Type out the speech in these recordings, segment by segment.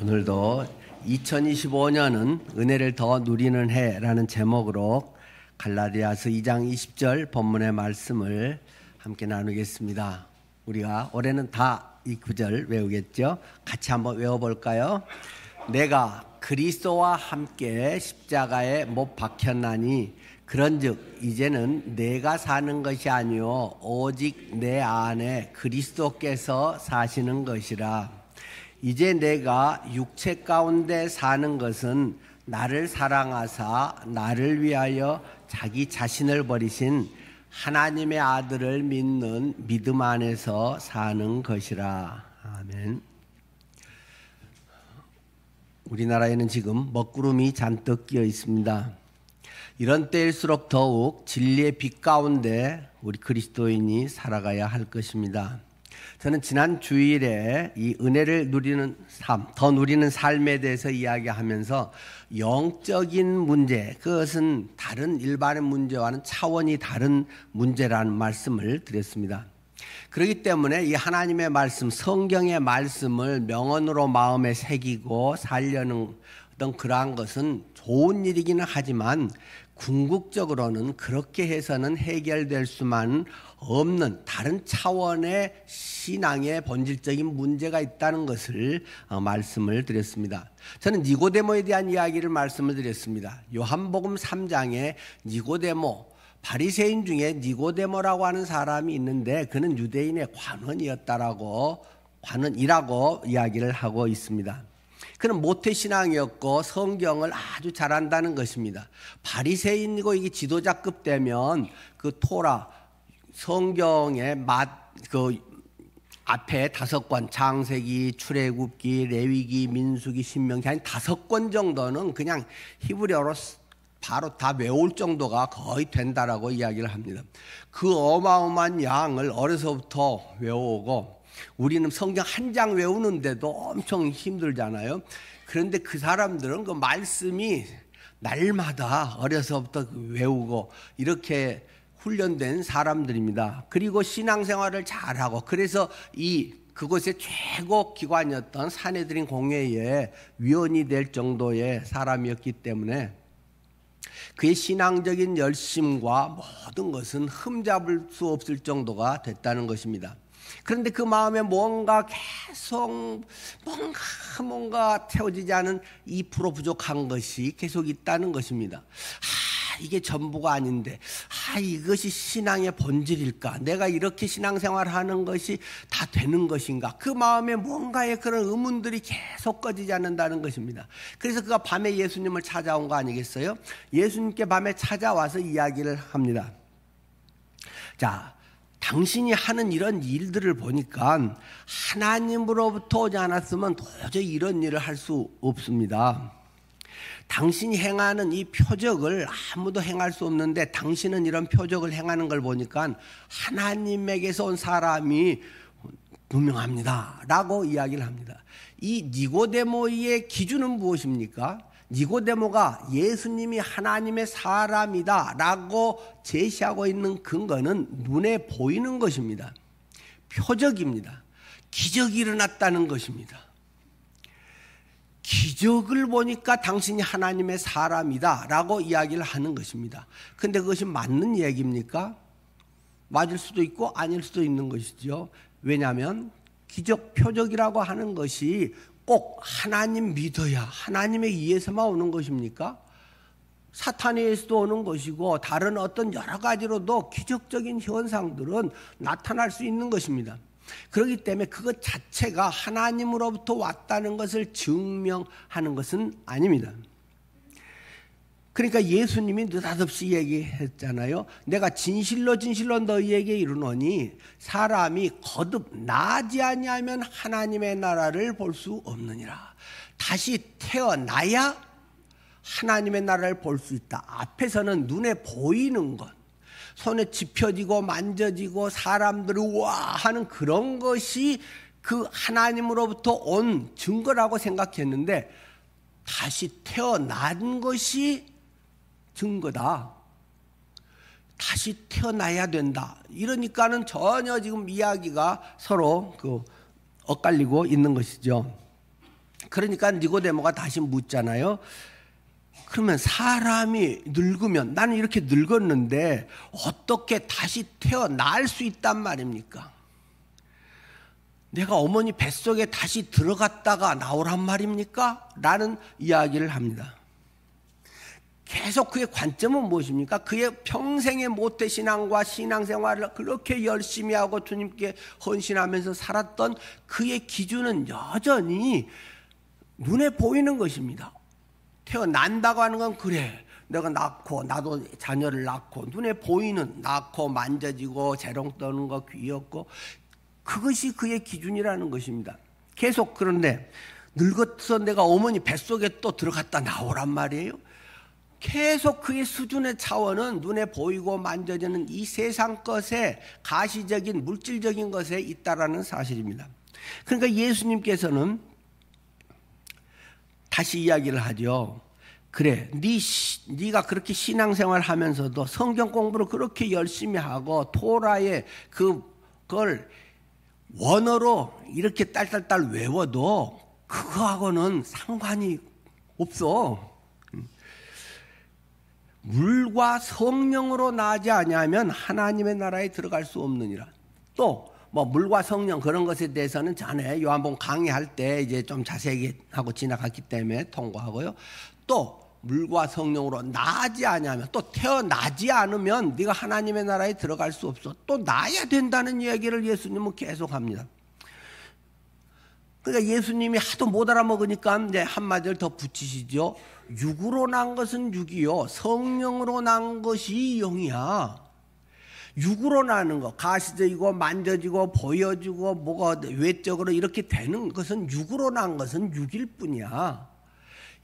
오늘도 2025년은 은혜를 더 누리는 해라는 제목으로 갈라디아서 2장 20절 본문의 말씀을 함께 나누겠습니다. 우리가 올해는 다 이 구절 외우겠죠? 같이 한번 외워볼까요? 내가 그리스도와 함께 십자가에 못 박혔나니 그런즉 이제는 내가 사는 것이 아니요 오직 내 안에 그리스도께서 사시는 것이라. 이제 내가 육체 가운데 사는 것은 나를 사랑하사 나를 위하여 자기 자신을 버리신 하나님의 아들을 믿는 믿음 안에서 사는 것이라. 아멘. 우리나라에는 지금 먹구름이 잔뜩 끼어 있습니다. 이런 때일수록 더욱 진리의 빛 가운데 우리 그리스도인이 살아가야 할 것입니다. 저는 지난 주일에 이 은혜를 누리는 삶, 더 누리는 삶에 대해서 이야기하면서 영적인 문제, 그것은 다른 일반의 문제와는 차원이 다른 문제라는 말씀을 드렸습니다. 그렇기 때문에 이 하나님의 말씀, 성경의 말씀을 명언으로 마음에 새기고 살려는 어떤 그러한 것은 좋은 일이기는 하지만 궁극적으로는 그렇게 해서는 해결될 수만 없는 다른 차원의 신앙의 본질적인 문제가 있다는 것을 말씀을 드렸습니다. 저는 니고데모에 대한 이야기를 말씀을 드렸습니다. 요한복음 3장에 니고데모, 바리새인 중에 니고데모라고 하는 사람이 있는데 그는 유대인의 관원이라고 이야기를 하고 있습니다. 그는 모태신앙이었고 성경을 아주 잘한다는 것입니다. 바리새인이고 이게 지도자급 되면 그 토라 성경의 앞에 5권 창세기, 출애굽기, 레위기, 민수기, 신명기 한 5권 정도는 그냥 히브리어로 바로 다 외울 정도가 거의 된다라고 이야기를 합니다. 그 어마어마한 양을 어려서부터 외우고 우리는 성경 한 장 외우는데도 엄청 힘들잖아요. 그런데 그 사람들은 그 말씀이 날마다 어려서부터 외우고 이렇게 훈련된 사람들입니다. 그리고 신앙생활을 잘하고 그래서 그곳의 최고 기관이었던 사내들인 공회의 위원이 될 정도의 사람이었기 때문에 그의 신앙적인 열심과 모든 것은 흠잡을 수 없을 정도가 됐다는 것입니다. 그런데 그 마음에 뭔가 계속 뭔가 채워지지 않은 2% 부족한 것이 계속 있다는 것입니다. 이게 전부가 아닌데 이것이 신앙의 본질일까? 내가 이렇게 신앙생활하는 것이 다 되는 것인가? 그 마음에 뭔가의 그런 의문들이 계속 꺼지지 않는다는 것입니다. 그래서 그가 밤에 예수님을 찾아온 거 아니겠어요? 예수님께 밤에 찾아와서 이야기를 합니다. 자, 당신이 하는 이런 일들을 보니까 하나님으로부터 오지 않았으면 도저히 이런 일을 할 수 없습니다. 당신이 행하는 이 표적을 아무도 행할 수 없는데 당신은 이런 표적을 행하는 걸 보니까 하나님에게서 온 사람이 분명합니다 라고 이야기를 합니다. 이 니고데모의 기준은 무엇입니까? 니고데모가 예수님이 하나님의 사람이다 라고 제시하고 있는 근거는 눈에 보이는 것입니다. 표적입니다. 기적이 일어났다는 것입니다. 기적을 보니까 당신이 하나님의 사람이다 라고 이야기를 하는 것입니다. 그런데 그것이 맞는 얘기입니까? 맞을 수도 있고 아닐 수도 있는 것이죠. 왜냐하면 기적, 표적이라고 하는 것이 꼭 하나님 믿어야 하나님에 의해서만 오는 것입니까? 사탄에 의해서도 오는 것이고 다른 어떤 여러 가지로도 기적적인 현상들은 나타날 수 있는 것입니다. 그렇기 때문에 그것 자체가 하나님으로부터 왔다는 것을 증명하는 것은 아닙니다. 그러니까 예수님이 느닷없이 얘기했잖아요. 내가 진실로 너희에게 이르노니 사람이 거듭 나지 아니하면 하나님의 나라를 볼 수 없느니라. 다시 태어나야 하나님의 나라를 볼 수 있다. 앞에서는 눈에 보이는 것, 손에 짚혀지고 만져지고 사람들이 와 하는 그런 것이 그 하나님으로부터 온 증거라고 생각했는데 다시 태어난 것이 증거다. 다시 태어나야 된다. 이러니까는 전혀 지금 이야기가 서로 엇갈리고 있는 것이죠. 그러니까 니고데모가 다시 묻잖아요. 그러면 사람이 늙으면, 나는 이렇게 늙었는데 어떻게 다시 태어날 수 있단 말입니까? 내가 어머니 뱃속에 다시 들어갔다가 나오란 말입니까? 라는 이야기를 합니다. 계속 그의 관점은 무엇입니까? 그의 평생의 모태신앙과 신앙생활을 그렇게 열심히 하고 주님께 헌신하면서 살았던 그의 기준은 여전히 눈에 보이는 것입니다. 태어난다고 하는 건 그래, 내가 낳고 나도 자녀를 낳고 눈에 보이는, 낳고 만져지고 재롱 떠는 거 귀엽고, 그것이 그의 기준이라는 것입니다. 계속. 그런데 늙어서 내가 어머니 뱃속에 또 들어갔다 나오란 말이에요. 계속 그의 수준의 차원은 눈에 보이고 만져지는 이 세상 것에, 가시적인 물질적인 것에 있다라는 사실입니다. 그러니까 예수님께서는 다시 이야기를 하죠. 그래, 네가 그렇게 신앙생활 하면서도 성경 공부를 그렇게 열심히 하고 토라의 그걸 원어로 이렇게 딸딸딸 외워도 그거하고는 상관이 없어. 물과 성령으로 나지 아니하면 하나님의 나라에 들어갈 수 없느니라. 또 뭐 물과 성령 그런 것에 대해서는 전에 요한복음 강의할 때 이제 좀 자세히 하고 지나갔기 때문에 통과하고요. 또 물과 성령으로 나지 아니하면, 또 태어나지 않으면 네가 하나님의 나라에 들어갈 수 없어. 또 나야 된다는 이야기를 예수님은 계속합니다. 그러니까 예수님이 하도 못 알아먹으니까 이제 한마디를 더 붙이시죠. 육으로 난 것은 육이요, 성령으로 난 것이 영이야. 육으로 나는 거, 가시적이고 만져지고 보여지고 뭐가 외적으로 이렇게 되는 것은, 육으로 난 것은 육일 뿐이야.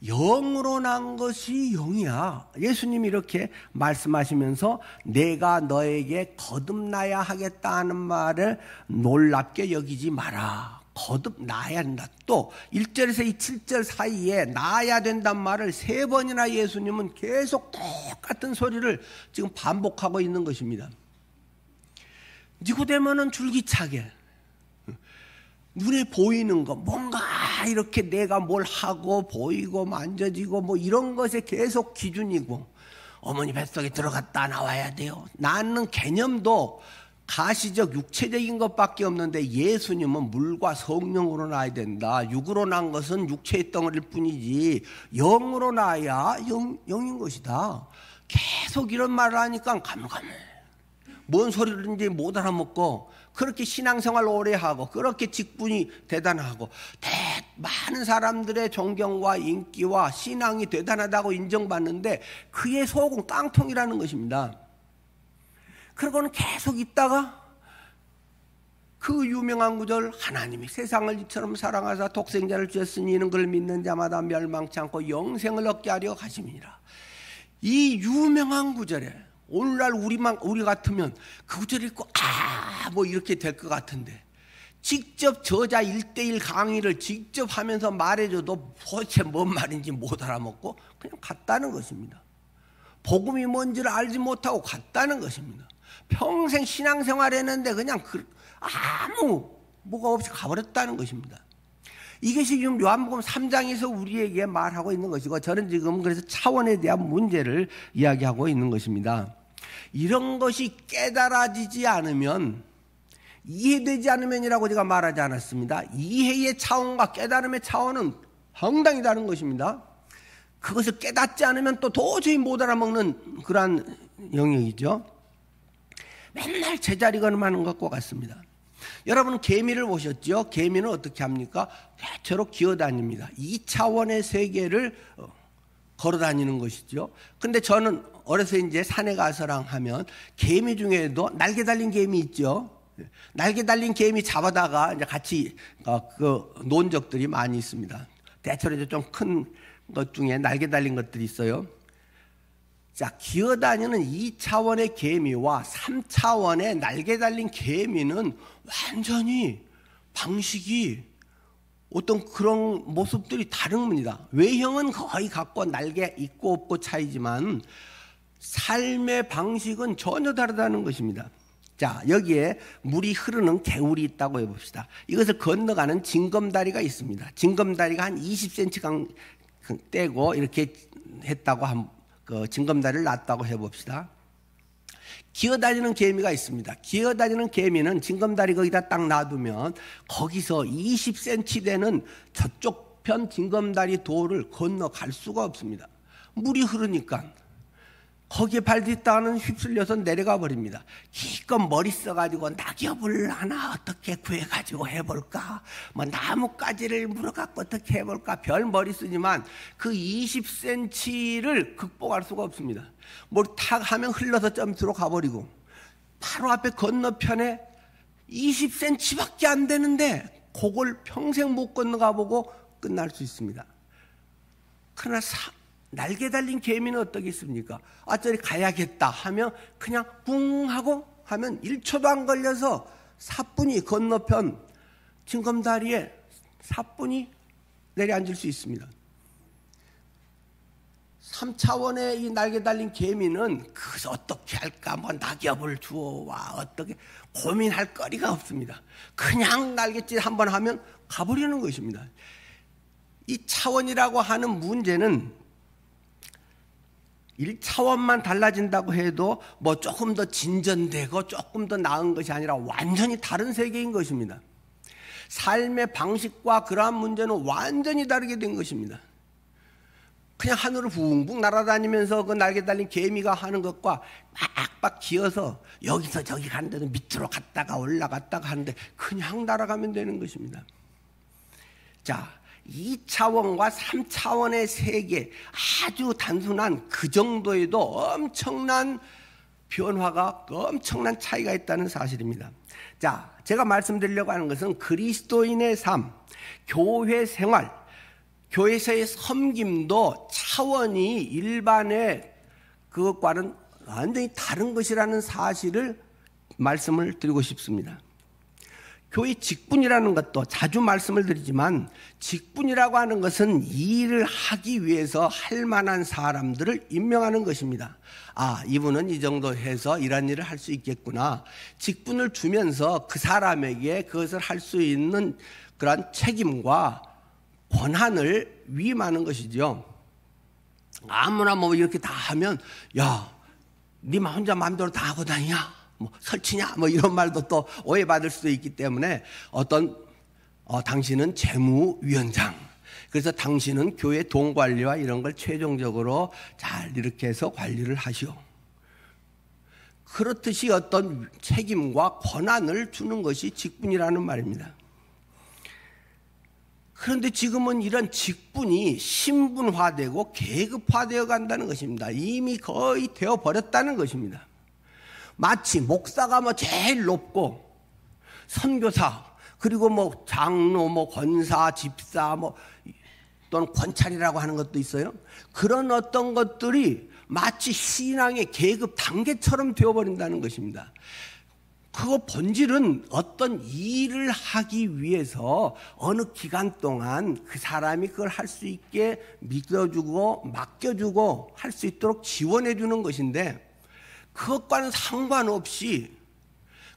영으로 난 것이 영이야. 예수님이 이렇게 말씀하시면서 내가 너에게 거듭나야 하겠다는 말을 놀랍게 여기지 마라. 거듭나야 한다. 또 1절에서 이 7절 사이에 나야 된단 말을 3번이나 예수님은 계속 똑같은 소리를 지금 반복하고 있는 것입니다. 니고데모는 줄기차게 눈에 보이는 거, 뭔가 이렇게 내가 뭘 하고 보이고 만져지고 뭐 이런 것에 계속 기준이고, 어머니 뱃속에 들어갔다 나와야 돼요. 낳는 개념도 가시적 육체적인 것밖에 없는데 예수님은 물과 성령으로 나야 된다. 육으로 난 것은 육체의 덩어리일 뿐이지 영으로 나야 영인 것이다. 계속 이런 말을 하니까 가물가물, 뭔 소리든지 못 알아먹고, 그렇게 신앙생활 오래 하고 그렇게 직분이 대단하고 많은 사람들의 존경과 인기와 신앙이 대단하다고 인정받는데 그의 속은 깡통이라는 것입니다. 그러고는 계속 있다가 그 유명한 구절, 하나님이 세상을 이처럼 사랑하사 독생자를 주셨으니 이는 그를 믿는 자마다 멸망치 않고 영생을 얻게 하려 가심이니라. 이 유명한 구절에 오늘날 우리 같으면 그 구절 읽고 뭐 이렇게 될 것 같은데, 직접 저자 1:1 강의를 직접 하면서 말해줘도 도대체 뭔 말인지 못 알아먹고 그냥 갔다는 것입니다. 복음이 뭔지를 알지 못하고 갔다는 것입니다. 평생 신앙생활 했는데 그냥 아무 뭐가 없이 가버렸다는 것입니다. 이것이 지금 요한복음 3장에서 우리에게 말하고 있는 것이고, 저는 지금 그래서 차원에 대한 문제를 이야기하고 있는 것입니다. 이런 것이 깨달아지지 않으면, 이해되지 않으면이라고 제가 말하지 않았습니다. 이해의 차원과 깨달음의 차원은 상당히 다른 것입니다. 그것을 깨닫지 않으면 또 도저히 못 알아먹는 그러한 영역이죠. 맨날 제자리걸음 하는 것과 같습니다. 여러분은 개미를 보셨죠? 개미는 어떻게 합니까? 대체로 기어다닙니다. 2차원의 세계를 걸어다니는 것이죠. 근데 저는 어려서 이제 산에 가서랑 하면 개미 중에도 날개 달린 개미 있죠. 날개 달린 개미 잡아다가 이제 같이 논 적들이 많이 있습니다. 대체로 이제 좀 큰 것 중에 날개 달린 것들이 있어요. 자, 기어다니는 2차원의 개미와 3차원의 날개 달린 개미는 완전히 방식이, 어떤 그런 모습들이 다릅니다. 외형은 거의 같고 날개 있고 없고 차이지만 삶의 방식은 전혀 다르다는 것입니다. 자, 여기에 물이 흐르는 개울이 있다고 해봅시다. 이것을 건너가는 징검다리가 있습니다. 징검다리가 한 20cm 떼고 이렇게 했다고 그 징검다리를 놨다고 해봅시다. 기어다니는 개미가 있습니다. 기어다니는 개미는 징검다리 거기다 딱 놔두면 거기서 20cm 되는 저쪽 편 징검다리 돌을 건너갈 수가 없습니다. 물이 흐르니까 거기에 발 딛다가는 휩쓸려서 내려가 버립니다. 기껏 머리 써가지고 낙엽을 하나 어떻게 구해가지고 해볼까, 뭐 나뭇가지를 물어갖고 어떻게 해볼까, 별 머리 쓰지만 그 20cm를 극복할 수가 없습니다. 뭘 탁 하면 흘러서 점수로 가버리고, 바로 앞에 건너편에 20cm밖에 안 되는데 그걸 평생 못 건너가 보고 끝날 수 있습니다. 그러나 날개 달린 개미는 어떻겠습니까? 아, 저리 가야겠다 하면 그냥 뿡 하고 하면 1초도 안 걸려서 사뿐히 건너편 징검다리에 사뿐히 내려앉을 수 있습니다. 3차원의 이 날개 달린 개미는 그래서 어떻게 할까, 뭐 낙엽을 주워와 어떻게 고민할 거리가 없습니다. 그냥 날갯짓 한번 하면 가버리는 것입니다. 이 차원이라고 하는 문제는 1차원만 달라진다고 해도 뭐 조금 더 진전되고 조금 더 나은 것이 아니라 완전히 다른 세계인 것입니다. 삶의 방식과 그러한 문제는 완전히 다르게 된 것입니다. 그냥 하늘을 붕붕 날아다니면서 그 날개 달린 개미가 하는 것과 빡빡 기어서 여기서 저기 가는 데도 밑으로 갔다가 올라갔다가 하는데 그냥 날아가면 되는 것입니다. 자, 2차원과 3차원의 세계, 아주 단순한 그 정도에도 엄청난 변화가, 엄청난 차이가 있다는 사실입니다. 자, 제가 말씀드리려고 하는 것은 그리스도인의 삶, 교회 생활, 교회에서의 섬김도 차원이 일반의 그것과는 완전히 다른 것이라는 사실을 말씀을 드리고 싶습니다. 교회 직분이라는 것도 자주 말씀을 드리지만, 직분이라고 하는 것은 이 일을 하기 위해서 할 만한 사람들을 임명하는 것입니다. 아, 이분은 이 정도 해서 이런 일을 할 수 있겠구나. 직분을 주면서 그 사람에게 그것을 할 수 있는 그런 책임과 권한을 위임하는 것이죠. 아무나 뭐 이렇게 다 하면, 야, 네 혼자 마음대로 다 하고 다니냐, 뭐 설치냐, 뭐 이런 말도 또 오해받을 수도 있기 때문에 당신은 재무위원장, 그래서 당신은 교회 돈 관리와 이런 걸 최종적으로 잘 이렇게 해서 관리를 하시오. 그렇듯이 어떤 책임과 권한을 주는 것이 직분이라는 말입니다. 그런데 지금은 이런 직분이 신분화되고 계급화되어 간다는 것입니다. 이미 거의 되어버렸다는 것입니다. 마치 목사가 뭐 제일 높고, 선교사, 그리고 뭐 장로, 뭐 권사, 집사, 뭐 또는 권찰이라고 하는 것도 있어요. 그런 어떤 것들이 마치 신앙의 계급 단계처럼 되어버린다는 것입니다. 그 본질은 어떤 일을 하기 위해서 어느 기간 동안 그 사람이 그걸 할 수 있게 믿어주고 맡겨주고 할 수 있도록 지원해 주는 것인데, 그것과는 상관없이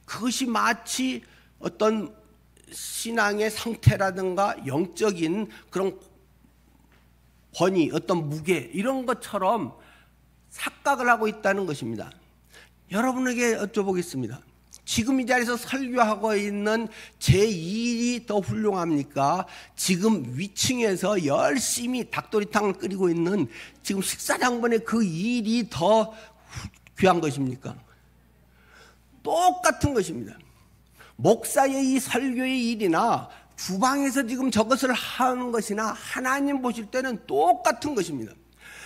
그것이 마치 어떤 신앙의 상태라든가 영적인 그런 권위, 어떤 무게, 이런 것처럼 착각을 하고 있다는 것입니다. 여러분에게 여쭤보겠습니다. 지금 이 자리에서 설교하고 있는 제 일이 더 훌륭합니까? 지금 위층에서 열심히 닭도리탕을 끓이고 있는 지금 식사장본의 그 일이 더 귀한 것입니까? 똑같은 것입니다. 목사의 이 설교의 일이나 주방에서 지금 저것을 하는 것이나 하나님 보실 때는 똑같은 것입니다.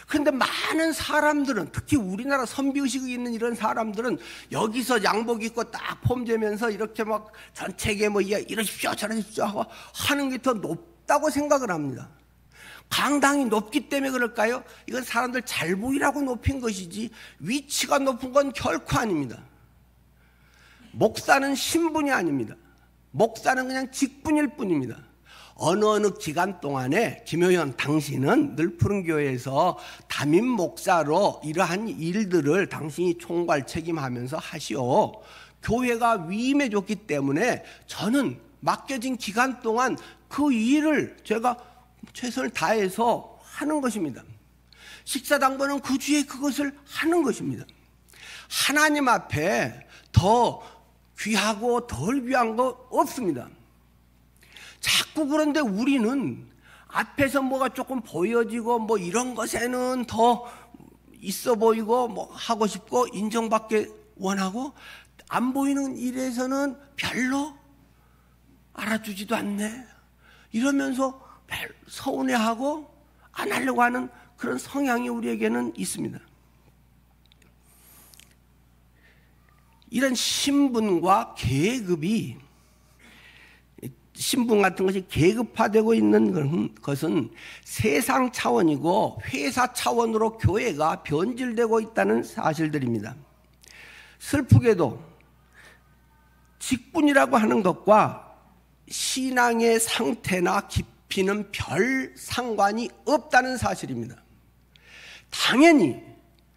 그런데 많은 사람들은, 특히 우리나라 선비의식이 있는 이런 사람들은 여기서 양복 입고 딱 폼재면서 이렇게 막 전체계 뭐 이러십시오 저러십시오 하고 하는 게 더 높다고 생각을 합니다. 강당이 높기 때문에 그럴까요? 이건 사람들 잘 보이라고 높인 것이지 위치가 높은 건 결코 아닙니다. 목사는 신분이 아닙니다. 목사는 그냥 직분일 뿐입니다. 어느 기간 동안에 김효현 당신은 늘푸른교회에서 담임 목사로 이러한 일들을 당신이 총괄 책임하면서 하시오. 교회가 위임해줬기 때문에 저는 맡겨진 기간 동안 그 일을 제가 최선을 다해서 하는 것입니다. 식사당번은 그 주에 그것을 하는 것입니다. 하나님 앞에 더 귀하고 덜 귀한 거 없습니다. 자꾸 그런데 우리는 앞에서 뭐가 조금 보여지고 뭐 이런 것에는 더 있어 보이고 뭐 하고 싶고 인정받기 원하고 안 보이는 일에서는 별로 알아주지도 않네 이러면서 서운해하고 안 하려고 하는 그런 성향이 우리에게는 있습니다. 이런 신분과 계급이 신분 같은 것이 계급화되고 있는 것은 세상 차원이고 회사 차원으로 교회가 변질되고 있다는 사실들입니다. 슬프게도 직분이라고 하는 것과 신앙의 상태나 깊이는 별 상관이 없다는 사실입니다. 당연히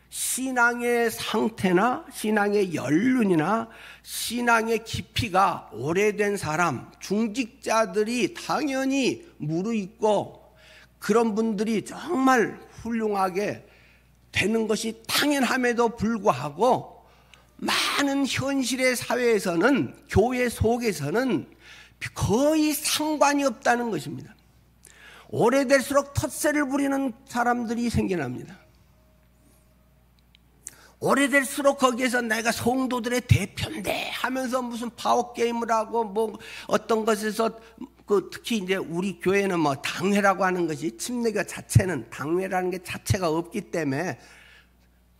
신앙의 상태나 신앙의 연륜이나 신앙의 깊이가 오래된 사람, 중직자들이 당연히 무르익고 그런 분들이 정말 훌륭하게 되는 것이 당연함에도 불구하고 많은 현실의 사회에서는 교회 속에서는 거의 상관이 없다는 것입니다. 오래될수록 텃세를 부리는 사람들이 생겨납니다. 오래될수록 거기에서 내가 성도들의 대표인데 하면서 무슨 파워게임을 하고 뭐 어떤 것에서 특히 이제 우리 교회는 뭐 당회라고 하는 것이 침례교 자체는 당회라는 게 자체가 없기 때문에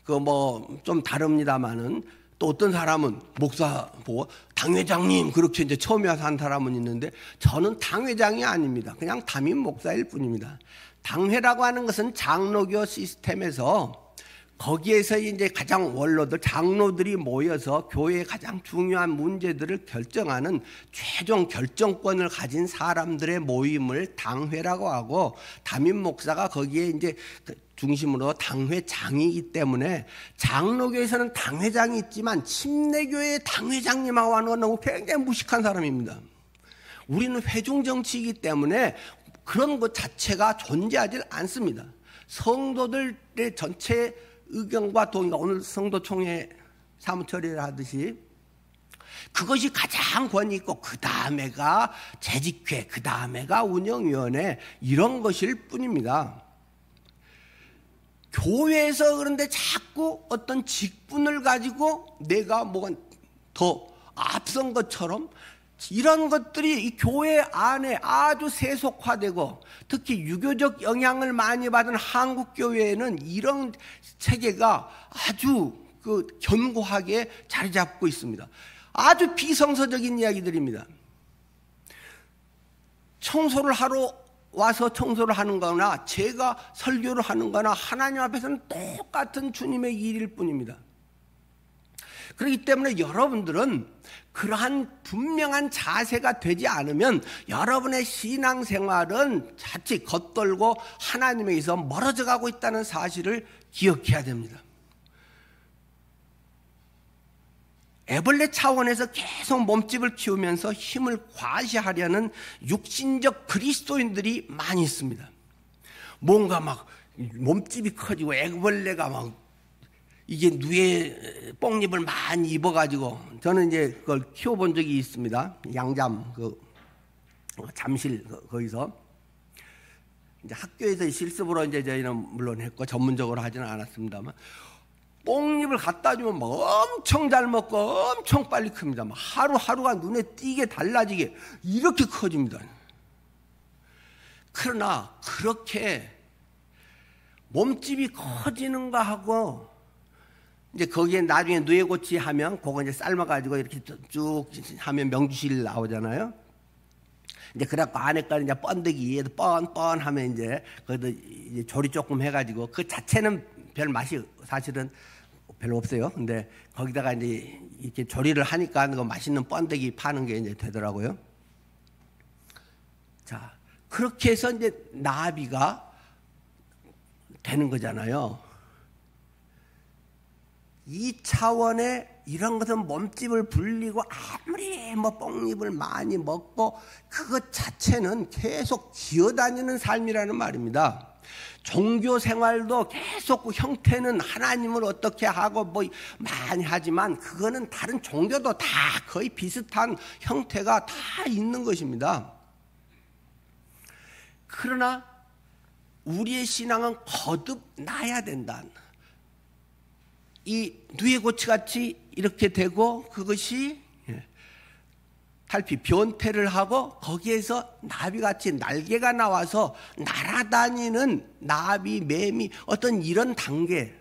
뭐 좀 다릅니다만은 또 어떤 사람은 목사 보고 당회장님 그렇게 이제 처음에 와서 한 사람은 있는데 저는 당회장이 아닙니다. 그냥 담임 목사일 뿐입니다. 당회라고 하는 것은 장로교 시스템에서 거기에서 이제 가장 원로들, 장로들이 모여서 교회의 가장 중요한 문제들을 결정하는 최종 결정권을 가진 사람들의 모임을 당회라고 하고 담임 목사가 거기에 이제 중심으로 당회장이기 때문에 장로교에서는 당회장이 있지만 침례교회의 당회장님하고 하는 건 굉장히 무식한 사람입니다. 우리는 회중정치이기 때문에 그런 것 자체가 존재하지 않습니다. 성도들의 전체 의견과 동의가 오늘 성도총회 사무처리를 하듯이 그것이 가장 권위 있고 그 다음에가 재직회, 그 다음에가 운영위원회 이런 것일 뿐입니다. 교회에서 그런데 자꾸 어떤 직분을 가지고 내가 뭐가 더 앞선 것처럼 이런 것들이 이 교회 안에 아주 세속화되고 특히 유교적 영향을 많이 받은 한국 교회에는 이런 체계가 아주 견고하게 자리 잡고 있습니다. 아주 비성서적인 이야기들입니다. 청소를 하러 와서 청소를 하는 거나 제가 설교를 하는 거나 하나님 앞에서는 똑같은 주님의 일일 뿐입니다. 그렇기 때문에 여러분들은 그러한 분명한 자세가 되지 않으면 여러분의 신앙생활은 자칫 겉돌고 하나님에게서 멀어져 가고 있다는 사실을 기억해야 됩니다. 애벌레 차원에서 계속 몸집을 키우면서 힘을 과시하려는 육신적 그리스도인들이 많이 있습니다. 뭔가 막 몸집이 커지고 애벌레가 막 이게 누에 뽕잎을 많이 입어가지고 저는 이제 그걸 키워본 적이 있습니다. 양잠 잠실 거기서 이제 학교에서 실습으로 이제 저희는 물론 했고 전문적으로 하지는 않았습니다만 뽕잎을 갖다 주면 막 엄청 잘 먹고 엄청 빨리 큽니다. 막 하루하루가 눈에 띄게 달라지게 이렇게 커집니다. 그러나 그렇게 몸집이 커지는가 하고 이제 거기에 나중에 누에고치 하면 그거 이제 삶아가지고 이렇게 쭉 하면 명주실 나오잖아요. 이제 그래갖고 안에까지 이제 번데기 뻔뻔하면 이제 거기다 이제 조리 조금 해가지고 그 자체는 별 맛이 사실은 별로 없어요. 근데 거기다가 이제 이렇게 조리를 하니까 그 맛있는 번데기 파는 게 이제 되더라고요. 자, 그렇게 해서 이제 나비가 되는 거잖아요. 이 차원의 이런 것은 몸집을 불리고 아무리 뭐 뽕잎을 많이 먹고 그것 자체는 계속 기어다니는 삶이라는 말입니다. 종교 생활도 계속 그 형태는 하나님을 어떻게 하고 뭐 많이 하지만 그거는 다른 종교도 다 거의 비슷한 형태가 다 있는 것입니다. 그러나 우리의 신앙은 거듭나야 된다. 이 누에고치같이 이렇게 되고 그것이 달피 변태를 하고 거기에서 나비같이 날개가 나와서 날아다니는 나비, 매미 어떤 이런 단계,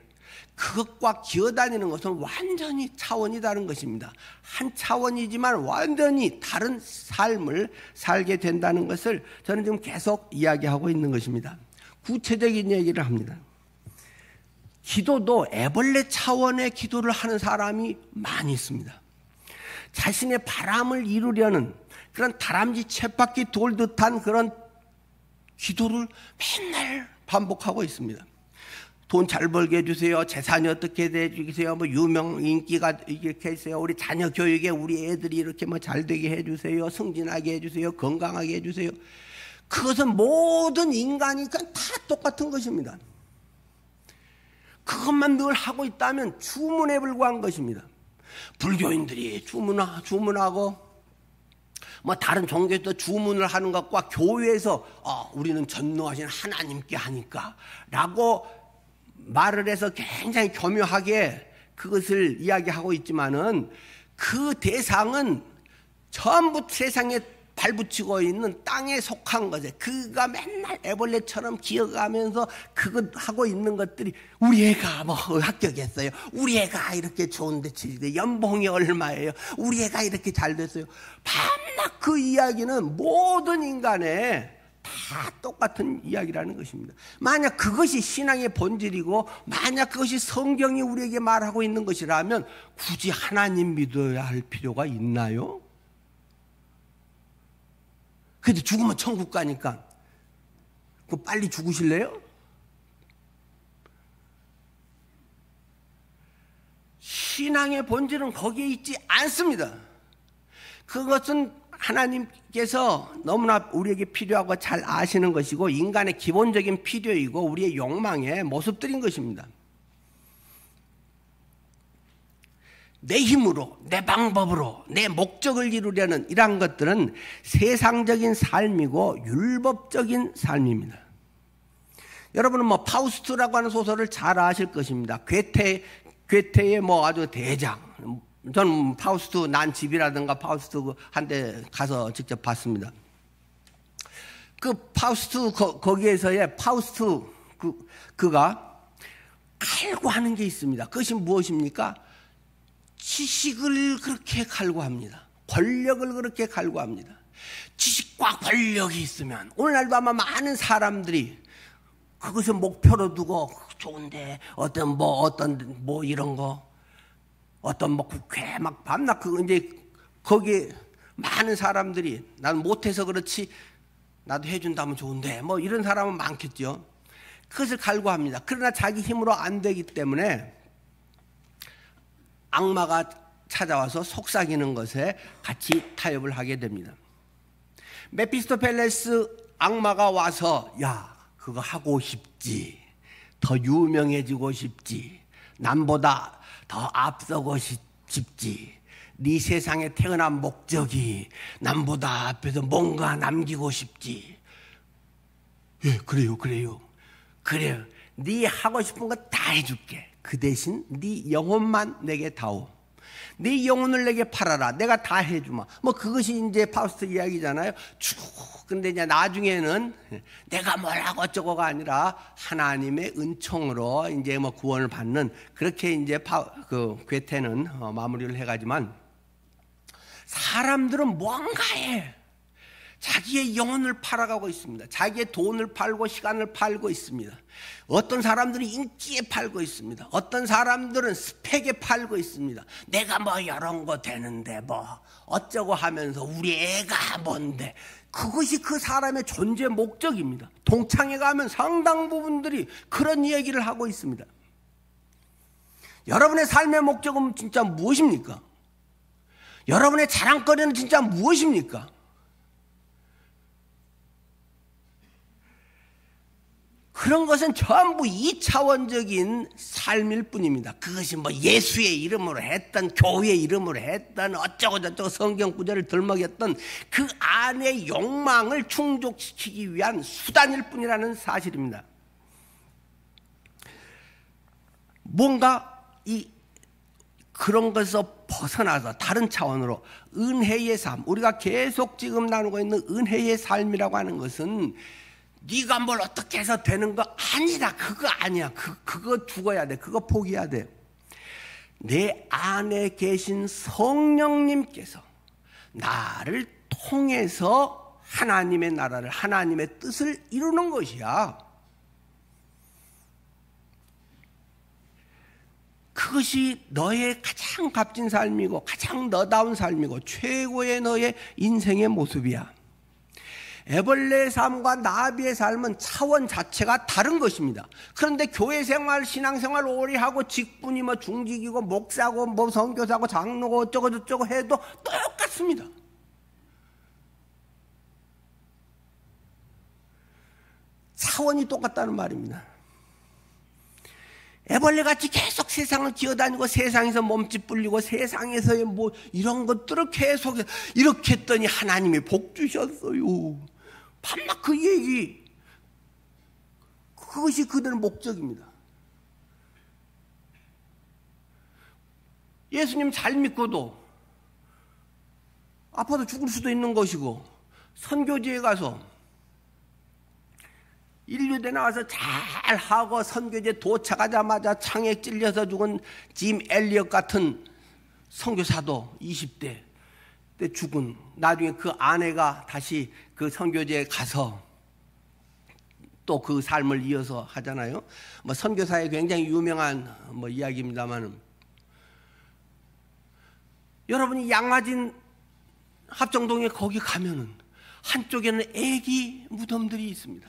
그것과 기어다니는 것은 완전히 차원이 다른 것입니다. 한 차원이지만 완전히 다른 삶을 살게 된다는 것을 저는 지금 계속 이야기하고 있는 것입니다. 구체적인 얘기를 합니다. 기도도 애벌레 차원의 기도를 하는 사람이 많이 있습니다. 자신의 바람을 이루려는 그런 다람쥐 쳇바퀴 돌 듯한 그런 기도를 맨날 반복하고 있습니다. 돈 잘 벌게 해주세요. 재산이 어떻게 해주세요. 뭐 유명 인기가 이렇게 해주세요. 우리 자녀 교육에 우리 애들이 이렇게 뭐 잘 되게 해주세요. 승진하게 해주세요. 건강하게 해주세요. 그것은 모든 인간이 다 똑같은 것입니다. 그것만 늘 하고 있다면 주문에 불과한 것입니다. 불교인들이 주문하고 뭐 다른 종교에도 주문을 하는 것과 교회에서 우리는 전능하신 하나님께 하니까 라고 말을 해서 굉장히 교묘하게 그것을 이야기하고 있지만은 그 대상은 전부 세상에 발붙이고 있는 땅에 속한 거죠. 그가 맨날 애벌레처럼 기어가면서 그것 하고 있는 것들이 우리 애가 뭐 합격했어요. 우리 애가 이렇게 좋은데 치는데 연봉이 얼마예요. 우리 애가 이렇게 잘 됐어요. 밤낮 그 이야기는 모든 인간의 다 똑같은 이야기라는 것입니다. 만약 그것이 신앙의 본질이고 만약 그것이 성경이 우리에게 말하고 있는 것이라면 굳이 하나님 믿어야 할 필요가 있나요? 근데 죽으면 천국 가니까 그 빨리 죽으실래요? 신앙의 본질은 거기에 있지 않습니다. 그것은 하나님께서 너무나 우리에게 필요하고 잘 아시는 것이고 인간의 기본적인 필요이고 우리의 욕망의 모습들인 것입니다. 내 힘으로, 내 방법으로, 내 목적을 이루려는 이러한 것들은 세상적인 삶이고 율법적인 삶입니다. 여러분은 뭐 파우스트라고 하는 소설을 잘 아실 것입니다. 괴테의 뭐 아주 대장. 저는 파우스트 난집이라든가 파우스트 한데 가서 직접 봤습니다. 그 파우스트 거기에서의 파우스트 그가 갈구하는 게 있습니다. 그것이 무엇입니까? 지식을 그렇게 갈구합니다. 권력을 그렇게 갈구합니다. 지식과 권력이 있으면 오늘날도 아마 많은 사람들이 그것을 목표로 두고 좋은데 어떤 이런 거 어떤 뭐 국회 막 밤낮 이제 거기에 많은 사람들이 난 못해서 그렇지 나도 해준다면 좋은데 뭐 이런 사람은 많겠죠. 그것을 갈구합니다. 그러나 자기 힘으로 안 되기 때문에 악마가 찾아와서 속삭이는 것에 같이 타협을 하게 됩니다. 메피스토펠레스 악마가 와서 야 그거 하고 싶지, 더 유명해지고 싶지, 남보다 더 앞서고 싶지, 네 세상에 태어난 목적이 남보다 앞에서 뭔가 남기고 싶지. 예, 그래요. 네 하고 싶은 거 다 해줄게. 그 대신 네 영혼만 내게 다오. 네 영혼을 내게 팔아라. 내가 다 해주마. 뭐 그것이 이제 파우스트 이야기잖아요. 근데 이제 나중에는 내가 뭐라고 어쩌고가 아니라 하나님의 은총으로 이제 뭐 구원을 받는 그렇게 이제 괴테는 마무리를 해가지만 사람들은 뭔가에 자기의 영혼을 팔아가고 있습니다. 자기의 돈을 팔고 시간을 팔고 있습니다. 어떤 사람들은 인기에 팔고 있습니다. 어떤 사람들은 스펙에 팔고 있습니다. 내가 뭐 이런 거 되는데 뭐 어쩌고 하면서 우리 애가 뭔데. 그것이 그 사람의 존재 목적입니다. 동창회 가면 상당 부분들이 그런 얘기를 하고 있습니다. 여러분의 삶의 목적은 진짜 무엇입니까? 여러분의 자랑거리는 진짜 무엇입니까? 그런 것은 전부 2차원적인 삶일 뿐입니다. 그것이 뭐 예수의 이름으로 했던, 교회의 이름으로 했던, 어쩌고저쩌고 성경 구절을 들먹였던 그 안의 욕망을 충족시키기 위한 수단일 뿐이라는 사실입니다. 뭔가 그런 것에서 벗어나서 다른 차원으로 은혜의 삶, 우리가 계속 지금 나누고 있는 은혜의 삶이라고 하는 것은 네가 뭘 어떻게 해서 되는 거 아니다. 그거 아니야. 그거 죽어야 돼. 그거 포기해야 돼. 내 안에 계신 성령님께서 나를 통해서 하나님의 나라를, 하나님의 뜻을 이루는 것이야. 그것이 너의 가장 값진 삶이고 가장 너다운 삶이고 최고의 너의 인생의 모습이야. 애벌레의 삶과 나비의 삶은 차원 자체가 다른 것입니다. 그런데 교회생활, 신앙생활 오래 하고 직분이 뭐 중직이고 목사고 뭐 선교사고 장로고 어쩌고저쩌고 해도 똑같습니다. 차원이 똑같다는 말입니다. 애벌레같이 계속 세상을 기어다니고 세상에서 몸짓 불리고 세상에서의 뭐 이런 것들을 계속 이렇게 했더니 하나님이 복 주셨어요. 밤낮 그 얘기, 그것이 그들의 목적입니다. 예수님 잘 믿고도 아파도 죽을 수도 있는 것이고, 선교지에 가서 인류대 나와서 잘하고 선교지에 도착하자마자 창에 찔려서 죽은 짐 엘리엇 같은 선교사도 20대 때 죽은, 나중에 그 아내가 다시 그 선교지에 가서 또 그 삶을 이어서 하잖아요. 뭐 선교사의 굉장히 유명한 뭐 이야기입니다만은, 여러분이 양화진 합정동에 거기 가면은 한쪽에는 애기 무덤들이 있습니다.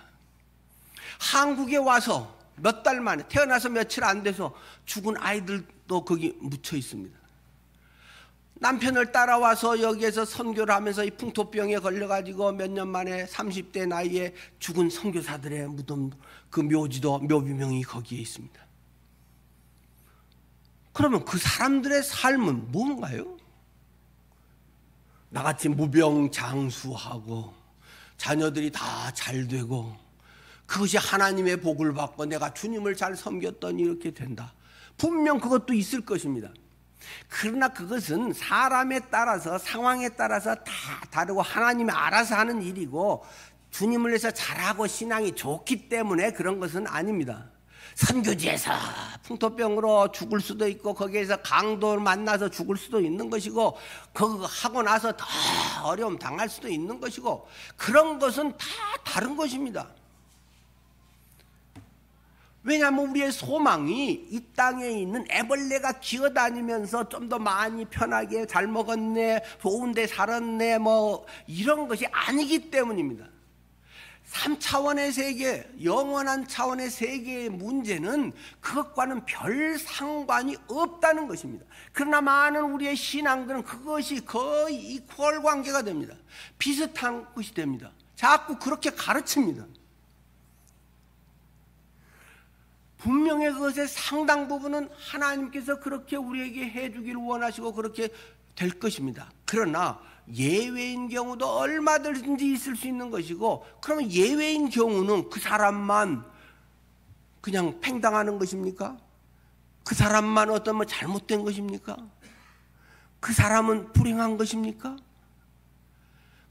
한국에 와서 몇 달 만에, 태어나서 며칠 안 돼서 죽은 아이들도 거기 묻혀 있습니다. 남편을 따라와서 여기에서 선교를 하면서 이 풍토병에 걸려가지고 몇 년 만에 30대 나이에 죽은 선교사들의 무덤, 그 묘지도, 묘비명이 거기에 있습니다. 그러면 그 사람들의 삶은 뭔가요? 나같이 무병장수하고 자녀들이 다 잘되고 그것이 하나님의 복을 받고 내가 주님을 잘 섬겼더니 이렇게 된다. 분명 그것도 있을 것입니다. 그러나 그것은 사람에 따라서, 상황에 따라서 다 다르고 하나님이 알아서 하는 일이고, 주님을 위해서 잘하고 신앙이 좋기 때문에 그런 것은 아닙니다. 선교지에서 풍토병으로 죽을 수도 있고, 거기에서 강도를 만나서 죽을 수도 있는 것이고, 그거 하고 나서 더 어려움 당할 수도 있는 것이고, 그런 것은 다 다른 것입니다. 왜냐하면 우리의 소망이 이 땅에 있는 애벌레가 기어다니면서 좀 더 많이 편하게 잘 먹었네, 좋은 데 살았네, 뭐 이런 것이 아니기 때문입니다. 3차원의 세계, 영원한 차원의 세계의 문제는 그것과는 별 상관이 없다는 것입니다. 그러나 많은 우리의 신앙들은 그것이 거의 이퀄 관계가 됩니다. 비슷한 것이 됩니다. 자꾸 그렇게 가르칩니다. 분명히 그것의 상당 부분은 하나님께서 그렇게 우리에게 해주기를 원하시고 그렇게 될 것입니다. 그러나 예외인 경우도 얼마든지 있을 수 있는 것이고, 그러면 예외인 경우는 그 사람만 그냥 팽당하는 것입니까? 그 사람만 어떤 뭐 잘못된 것입니까? 그 사람은 불행한 것입니까?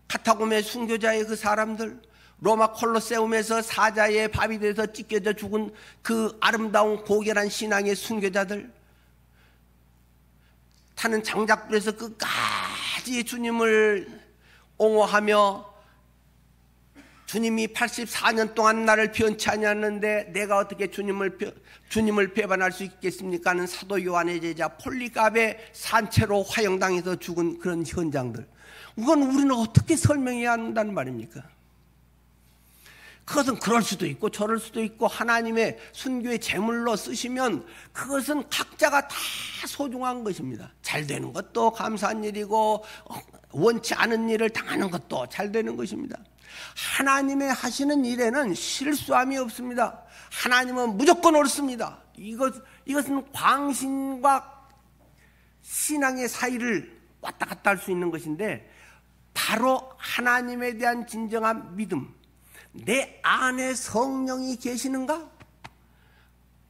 카타콤의 순교자의 그 사람들, 로마 콜로세움에서 사자의 밥이 돼서 찢겨져 죽은 그 아름다운 고결한 신앙의 순교자들, 타는 장작불에서 끝까지 주님을 옹호하며 주님이 84년 동안 나를 변치 아니하는데 내가 어떻게 주님을 배반할 수 있겠습니까 하는 사도 요한의 제자 폴리갑의 산채로 화형당해서 죽은 그런 현장들, 이건 우리는 어떻게 설명해야 한다는 말입니까? 그것은 그럴 수도 있고 저럴 수도 있고 하나님의 순교의 제물로 쓰시면 그것은 각자가 다 소중한 것입니다. 잘 되는 것도 감사한 일이고 원치 않은 일을 당하는 것도 잘 되는 것입니다. 하나님의 하시는 일에는 실수함이 없습니다. 하나님은 무조건 옳습니다. 이것은 광신과 신앙의 사이를 왔다 갔다 할 수 있는 것인데 바로 하나님에 대한 진정한 믿음, 내 안에 성령이 계시는가?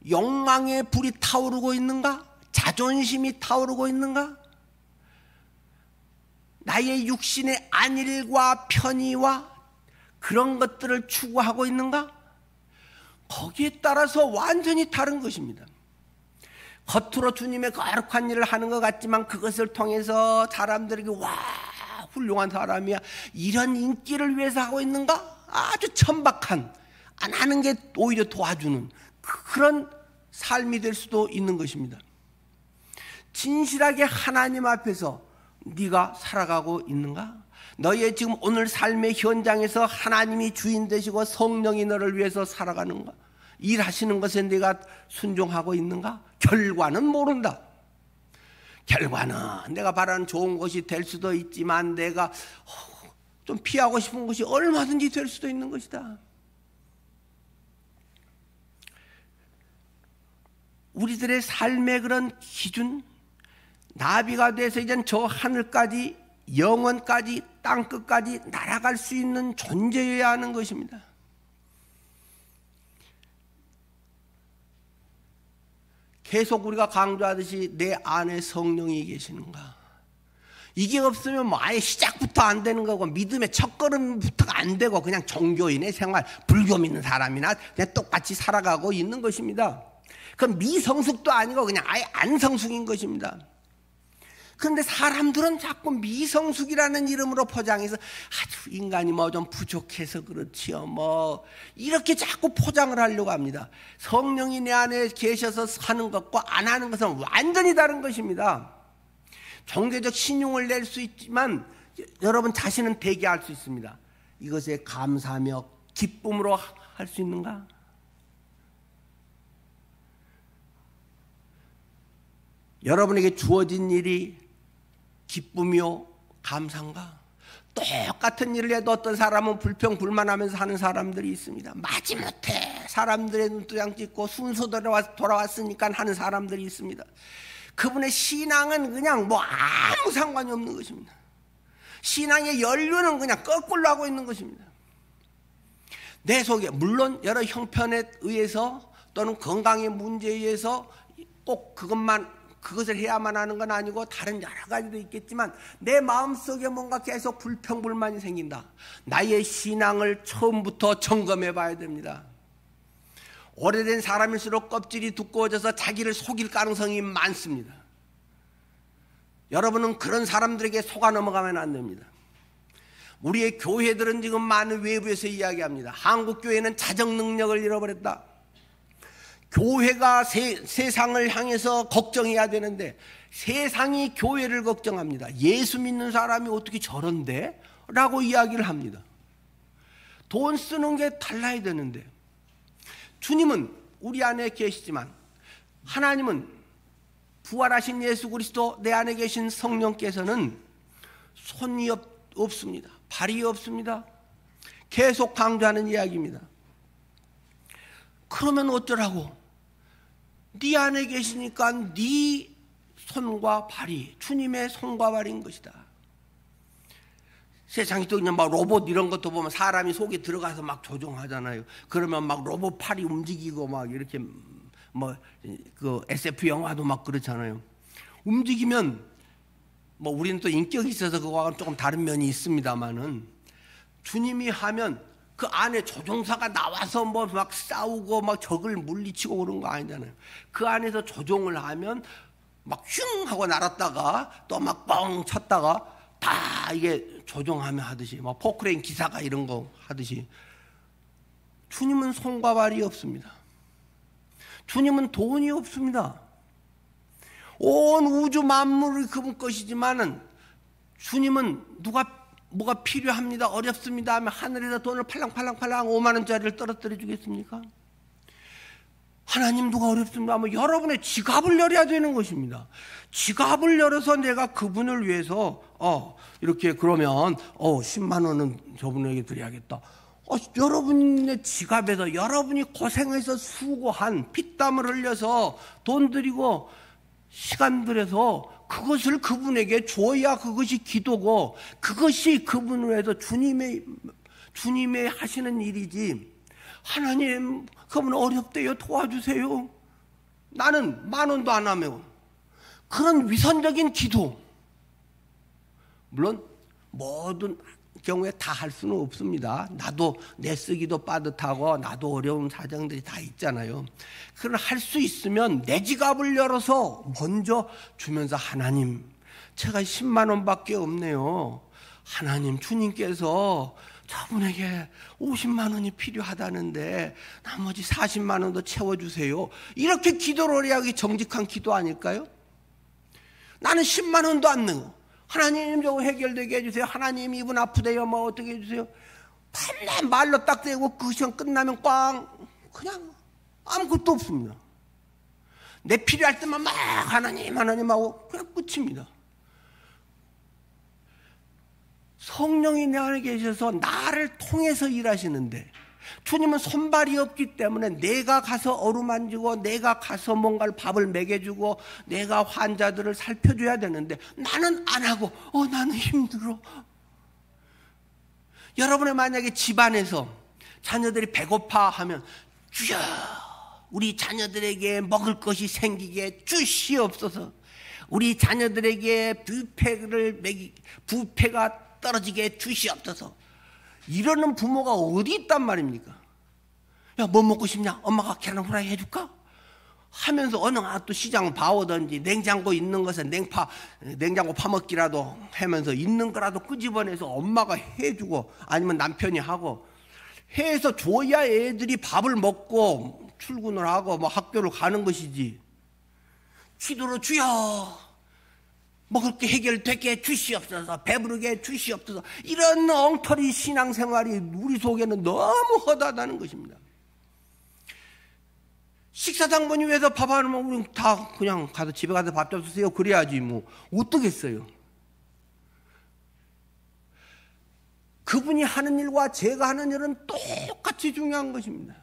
욕망의 불이 타오르고 있는가? 자존심이 타오르고 있는가? 나의 육신의 안일과 편의와 그런 것들을 추구하고 있는가? 거기에 따라서 완전히 다른 것입니다. 겉으로 주님의 거룩한 일을 하는 것 같지만 그것을 통해서 사람들에게 와 훌륭한 사람이야 이런 인기를 위해서 하고 있는가? 아주 천박한 안 하는 게 오히려 도와주는 그런 삶이 될 수도 있는 것입니다. 진실하게 하나님 앞에서 네가 살아가고 있는가? 너의 지금 오늘 삶의 현장에서 하나님이 주인 되시고 성령이 너를 위해서 살아가는가? 일하시는 것에 네가 순종하고 있는가? 결과는 모른다. 결과는 내가 바라는 좋은 것이 될 수도 있지만 내가 좀 피하고 싶은 것이 얼마든지 될 수도 있는 것이다. 우리들의 삶의 그런 기준, 나비가 돼서 이젠 저 하늘까지 영원까지 땅끝까지 날아갈 수 있는 존재여야 하는 것입니다. 계속 우리가 강조하듯이 내 안에 성령이 계시는가? 이게 없으면 뭐 아예 시작부터 안 되는 거고 믿음의 첫걸음부터가 안 되고 그냥 종교인의 생활, 불교 믿는 사람이나 그냥 똑같이 살아가고 있는 것입니다. 그건 미성숙도 아니고 그냥 아예 안성숙인 것입니다. 그런데 사람들은 자꾸 미성숙이라는 이름으로 포장해서 아주 인간이 뭐 좀 부족해서 그렇지요 뭐 이렇게 자꾸 포장을 하려고 합니다. 성령이 내 안에 계셔서 하는 것과 안 하는 것은 완전히 다른 것입니다. 종교적 신용을 낼 수 있지만 여러분 자신은 대개할 수 있습니다. 이것에 감사하며 기쁨으로 할 수 있는가? 여러분에게 주어진 일이 기쁨이요 감사인가? 똑같은 일을 해도 어떤 사람은 불평불만하면서 하는 사람들이 있습니다. 마지못해 사람들의 눈도장 찍고 순서 돌아왔으니까 하는 사람들이 있습니다. 그분의 신앙은 그냥 뭐 아무 상관이 없는 것입니다. 신앙의 연륜은 그냥 거꾸로 하고 있는 것입니다. 내 속에 물론 여러 형편에 의해서 또는 건강의 문제에 의해서 꼭 그것을 해야만 하는 건 아니고 다른 여러 가지도 있겠지만 내 마음속에 뭔가 계속 불평불만이 생긴다. 나의 신앙을 처음부터 점검해 봐야 됩니다. 오래된 사람일수록 껍질이 두꺼워져서 자기를 속일 가능성이 많습니다. 여러분은 그런 사람들에게 속아 넘어가면 안 됩니다. 우리의 교회들은 지금 많은 외부에서 이야기합니다. 한국 교회는 자정 능력을 잃어버렸다. 교회가 세상을 향해서 걱정해야 되는데 세상이 교회를 걱정합니다. 예수 믿는 사람이 어떻게 저런데? 라고 이야기를 합니다. 돈 쓰는 게 달라야 되는데 주님은 우리 안에 계시지만 하나님은 부활하신 예수 그리스도 내 안에 계신 성령께서는 손이 없습니다. 발이 없습니다. 계속 강조하는 이야기입니다. 그러면 어쩌라고? 네 안에 계시니까 네 손과 발이 주님의 손과 발인 것이다. 세상에 또 그냥 막 로봇 이런 것도 보면 사람이 속에 들어가서 막 조종하잖아요. 그러면 막 로봇 팔이 움직이고 막 이렇게 뭐 그 SF 영화도 막 그렇잖아요. 움직이면 뭐 우리는 또 인격이 있어서 그거하고는 조금 다른 면이 있습니다만은 주님이 하면 그 안에 조종사가 나와서 뭐 막 싸우고 막 적을 물리치고 그런 거 아니잖아요. 그 안에서 조종을 하면 막 슝 하고 날았다가 또 막 뻥 쳤다가 다 이게 조종하며 하듯이 막 포크레인 기사가 이런 거 하듯이 주님은 손과 발이 없습니다. 주님은 돈이 없습니다. 온 우주 만물이 그분 것이지만은 주님은 누가 뭐가 필요합니다, 어렵습니다 하면 하늘에서 돈을 팔랑팔랑 5만 원짜리를 떨어뜨려 주겠습니까? 하나님 누가 어렵습니다 하면 여러분의 지갑을 열어야 되는 것입니다. 지갑을 열어서 내가 그분을 위해서 이렇게 그러면 10만 원은 저분에게 드려야겠다. 여러분의 지갑에서 여러분이 고생해서 수고한 피땀을 흘려서 돈 들이고 시간 들여서 그것을 그분에게 줘야 그것이 기도고 그것이 그분을 위해서 주님의 하시는 일이지. 하나님 그분 어렵대요, 도와주세요. 나는 1만 원도 안 하면 그런 위선적인 기도, 물론 모든 경우에 다 할 수는 없습니다. 나도 내 쓰기도 빠듯하고 나도 어려운 사정들이 다 있잖아요. 그러나 할 수 있으면 내 지갑을 열어서 먼저 주면서 하나님 제가 10만 원밖에 없네요. 하나님 주님께서 저분에게 50만 원이 필요하다는데 나머지 40만 원도 채워주세요. 이렇게 기도를 해야 정직한 기도 아닐까요? 나는 10만 원도 안 넣어. 하나님 저거 해결되게 해주세요. 하나님 이분 아프대요. 뭐 어떻게 해주세요. 맨날 말로 딱 대고 그 시간 끝나면 꽝 그냥 아무것도 없습니다. 내 필요할 때만 막 하나님 하고 그냥 끝입니다. 성령이 내 안에 계셔서 나를 통해서 일하시는데 주님은 손발이 없기 때문에 내가 가서 어루만지고 내가 가서 뭔가를 밥을 먹여주고 내가 환자들을 살펴줘야 되는데 나는 안 하고 나는 힘들어. 여러분의 만약에 집안에서 자녀들이 배고파 하면 주여 우리 자녀들에게 먹을 것이 생기게 주시옵소서. 우리 자녀들에게 부패가 떨어지게 주시옵소서. 이러는 부모가 어디 있단 말입니까? 야, 뭐 먹고 싶냐? 엄마가 계란 후라이 해줄까? 하면서 어느 또 시장 봐오든지 냉장고 있는 것에 냉장고 파먹기라도 하면서 있는 거라도 끄집어내서 엄마가 해주고 아니면 남편이 하고 해서 줘야 애들이 밥을 먹고 출근을 하고 뭐 학교를 가는 것이지. 기도로 주여 먹을 게 해결되게 주시옵소서. 배부르게 주시옵소서. 이런 엉터리 신앙생활이 우리 속에는 너무 허다하다는 것입니다. 식사장본이 위해서 밥 안 하면 우리는 다 그냥 가서 집에 가서 밥 좀 주세요. 그래야지 뭐 어떻겠어요. 그분이 하는 일과 제가 하는 일은 똑같이 중요한 것입니다.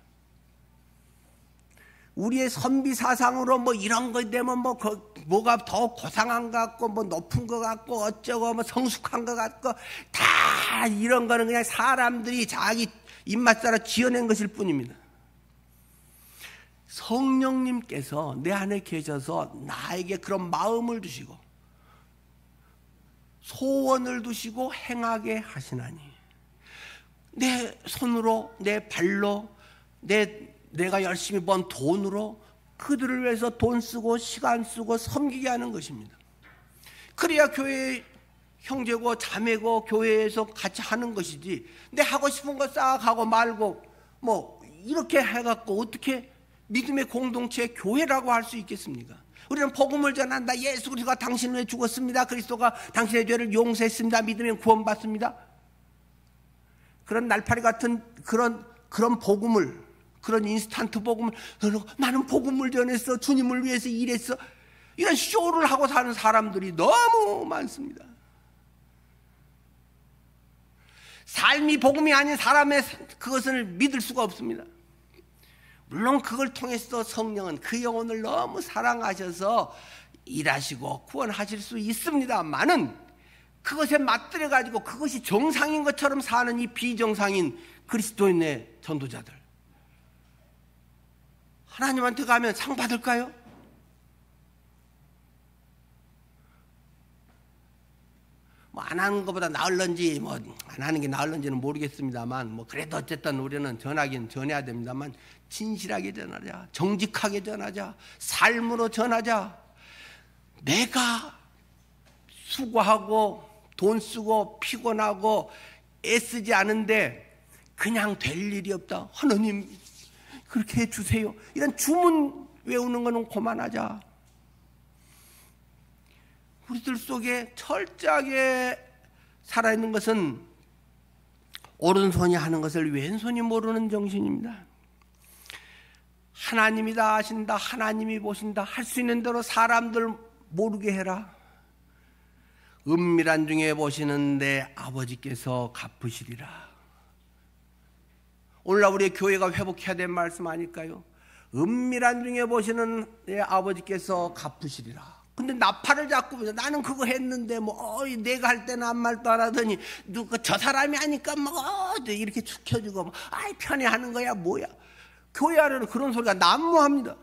우리의 선비사상으로 뭐 이런 거 되면 뭐가 더 고상한 것 같고 뭐 높은 것 같고 어쩌고 뭐 성숙한 것 같고 다 이런 거는 그냥 사람들이 자기 입맛 따라 지어낸 것일 뿐입니다. 성령님께서 내 안에 계셔서 나에게 그런 마음을 주시고 소원을 두시고 행하게 하시나니 내 손으로 내 발로 내가 열심히 번 돈으로 그들을 위해서 돈 쓰고 시간 쓰고 섬기게 하는 것입니다. 그래야 교회 형제고 자매고 교회에서 같이 하는 것이지 내 하고 싶은 거 싹 하고 말고 뭐 이렇게 해갖고 어떻게 믿음의 공동체 교회라고 할 수 있겠습니까? 우리는 복음을 전한다. 예수 그리스도가 당신을 위해 죽었습니다. 그리스도가 당신의 죄를 용서했습니다. 믿으면 구원받습니다. 그런 날파리 같은 그런 복음을 그런 인스턴트 복음을 나는 복음을 전했어. 주님을 위해서 일했어. 이런 쇼를 하고 사는 사람들이 너무 많습니다. 삶이 복음이 아닌 사람의 그것을 믿을 수가 없습니다. 물론 그걸 통해서 성령은 그 영혼을 너무 사랑하셔서 일하시고 구원하실 수 있습니다만은 그것에 맞들여 가지고 그것이 정상인 것처럼 사는 이 비정상인 그리스도인의 전도자들 하나님한테 가면 상 받을까요? 뭐 안 하는 것보다 나을런지 뭐 안 하는 게 나을런지는 모르겠습니다만 뭐 그래도 어쨌든 우리는 전하긴 전해야 됩니다만 진실하게 전하자, 정직하게 전하자, 삶으로 전하자. 내가 수고하고 돈 쓰고 피곤하고 애쓰지 않은데 그냥 될 일이 없다. 하나님 그렇게 해주세요. 이런 주문 외우는 거는 그만하자. 우리들 속에 철저하게 살아있는 것은 오른손이 하는 것을 왼손이 모르는 정신입니다. 하나님이 다 아신다, 하나님이 보신다, 할 수 있는 대로 사람들 모르게 해라. 은밀한 중에 보시는 내 아버지께서 갚으시리라. 오늘날 우리의 교회가 회복해야 될 말씀 아닐까요? 은밀한 중에 보시는 내 아버지께서 갚으시리라. 근데 나팔을 잡고 나는 그거 했는데 내가 할 때는 아무 말도 안 하더니 저 사람이 하니까 이렇게 축혀주고 아이 편애하는 거야 뭐야. 교회 안에는 그런 소리가 난무합니다.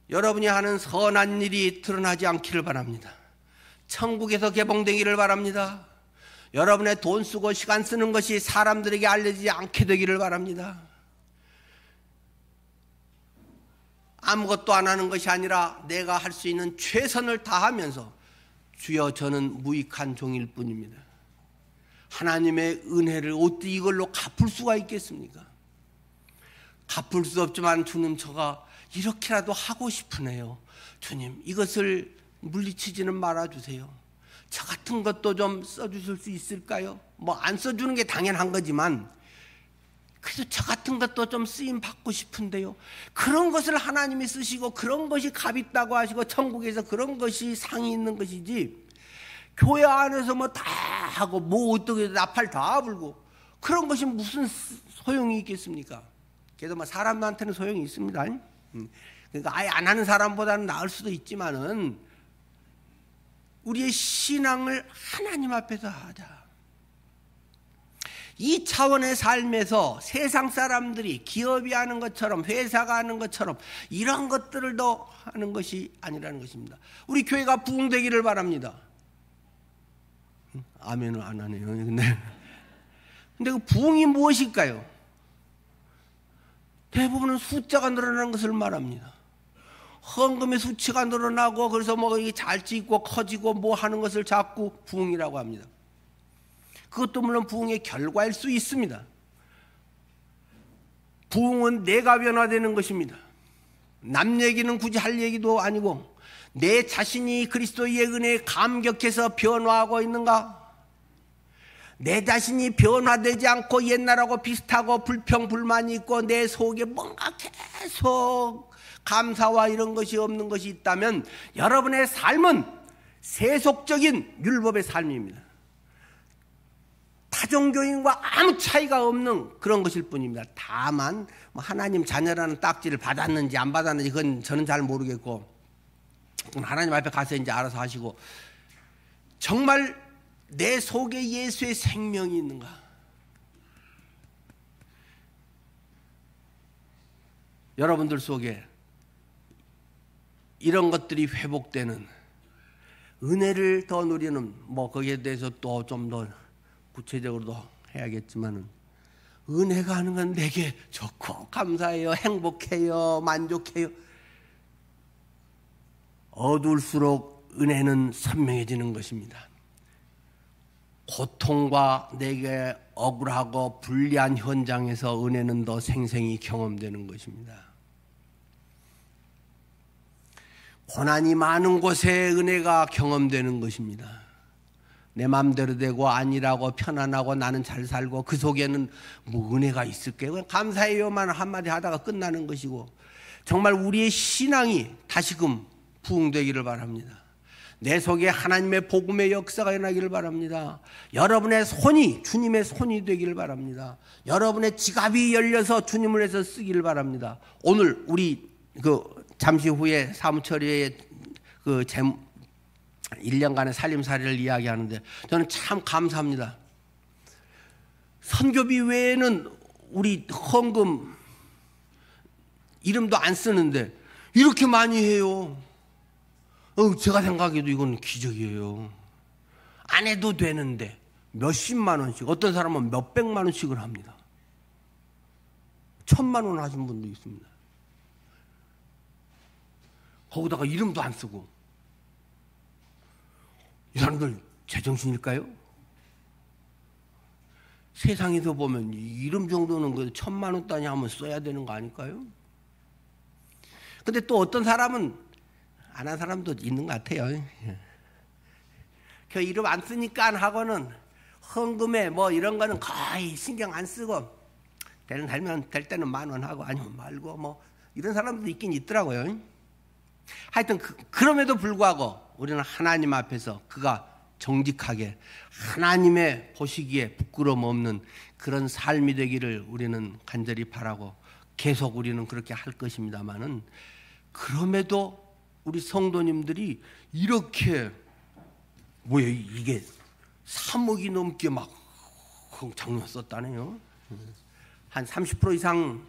여러분이 하는 선한 일이 드러나지 않기를 바랍니다. 천국에서 개봉되기를 바랍니다. 여러분의 돈 쓰고 시간 쓰는 것이 사람들에게 알려지지 않게 되기를 바랍니다. 아무것도 안 하는 것이 아니라 내가 할 수 있는 최선을 다하면서 주여 저는 무익한 종일 뿐입니다. 하나님의 은혜를 어떻게 이걸로 갚을 수가 있겠습니까? 갚을 수 없지만 주님 제가 이렇게라도 하고 싶으네요. 주님 이것을 물리치지는 말아주세요. 저 같은 것도 좀 써주실 수 있을까요? 안 써주는 게 당연한 거지만 그래도 저 같은 것도 좀 쓰임 받고 싶은데요. 그런 것을 하나님이 쓰시고 그런 것이 값 있다고 하시고 천국에서 그런 것이 상이 있는 것이지 교회 안에서 다 하고 어떻게 나팔 다 불고 그런 것이 무슨 소용이 있겠습니까? 그래도 사람한테는 소용이 있습니다. 그러니까 아예 안 하는 사람보다는 나을 수도 있지만은 우리의 신앙을 하나님 앞에서 하자. 이 차원의 삶에서 세상 사람들이 기업이 하는 것처럼 회사가 하는 것처럼 이런 것들을 더 하는 것이 아니라는 것입니다. 우리 교회가 부흥되기를 바랍니다. 아멘은 안 하네요. 근데 그 부흥이 무엇일까요? 대부분은 숫자가 늘어나는 것을 말합니다. 헌금의 수치가 늘어나고 그래서 이게 잘 짓고 커지고 하는 것을 자꾸 부흥이라고 합니다. 그것도 물론 부흥의 결과일 수 있습니다. 부흥은 내가 변화되는 것입니다. 남 얘기는 굳이 할 얘기도 아니고 내 자신이 그리스도의 은혜에 감격해서 변화하고 있는가? 내 자신이 변화되지 않고 옛날하고 비슷하고 불평불만이 있고 내 속에 뭔가 계속 감사와 이런 것이 없는 것이 있다면 여러분의 삶은 세속적인 율법의 삶입니다. 타종교인과 아무 차이가 없는 그런 것일 뿐입니다. 다만 하나님 자녀라는 딱지를 받았는지 안 받았는지 그건 저는 잘 모르겠고 하나님 앞에 가서 이제 알아서 하시고 정말 내 속에 예수의 생명이 있는가? 여러분들 속에 이런 것들이 회복되는 은혜를 더 누리는 거기에 대해서 또 좀 더 구체적으로도 해야겠지만은 은혜가 하는 건 내게 좋고 감사해요, 행복해요, 만족해요. 어두울수록 은혜는 선명해지는 것입니다. 고통과 내게 억울하고 불리한 현장에서 은혜는 더 생생히 경험되는 것입니다. 고난이 많은 곳에 은혜가 경험되는 것입니다. 내 마음대로 되고 아니라고 편안하고 나는 잘 살고 그 속에는 은혜가 있을게요. 감사해요만 한마디 하다가 끝나는 것이고 정말 우리의 신앙이 다시금 부흥되기를 바랍니다. 내 속에 하나님의 복음의 역사가 일어나기를 바랍니다. 여러분의 손이 주님의 손이 되기를 바랍니다. 여러분의 지갑이 열려서 주님을 위해서 쓰기를 바랍니다. 오늘 우리 잠시 후에 사무처리의 1년간의 살림살이를 이야기하는데 저는 참 감사합니다. 선교비 외에는 우리 헌금 이름도 안 쓰는데 이렇게 많이 해요. 제가 생각해도 이건 기적이에요. 안 해도 되는데 몇십만 원씩, 어떤 사람은 몇백만 원씩을 합니다. 1,000만 원 하신 분도 있습니다. 거기다가 이름도 안 쓰고. 이 사람들 제정신일까요? 세상에서 보면 이름 정도는 1,000만 원 단위 하면 써야 되는 거 아닐까요? 근데 또 어떤 사람은 안 한 사람도 있는 것 같아요. 교회 이름 안 쓰니까 하고는 헌금에 뭐 이런 거는 거의 신경 안 쓰고 되면 될 때는 10,000원 하고 아니면 말고 뭐 이런 사람도 있긴 있더라고요. 하여튼 그럼에도 불구하고 우리는 하나님 앞에서 그가 정직하게 하나님의 보시기에 부끄러움 없는 그런 삶이 되기를 우리는 간절히 바라고 계속 우리는 그렇게 할 것입니다만은, 그럼에도 우리 성도님들이 이렇게 뭐야 이게 3억이 넘게 막 장려 썼다네요. 한 30% 이상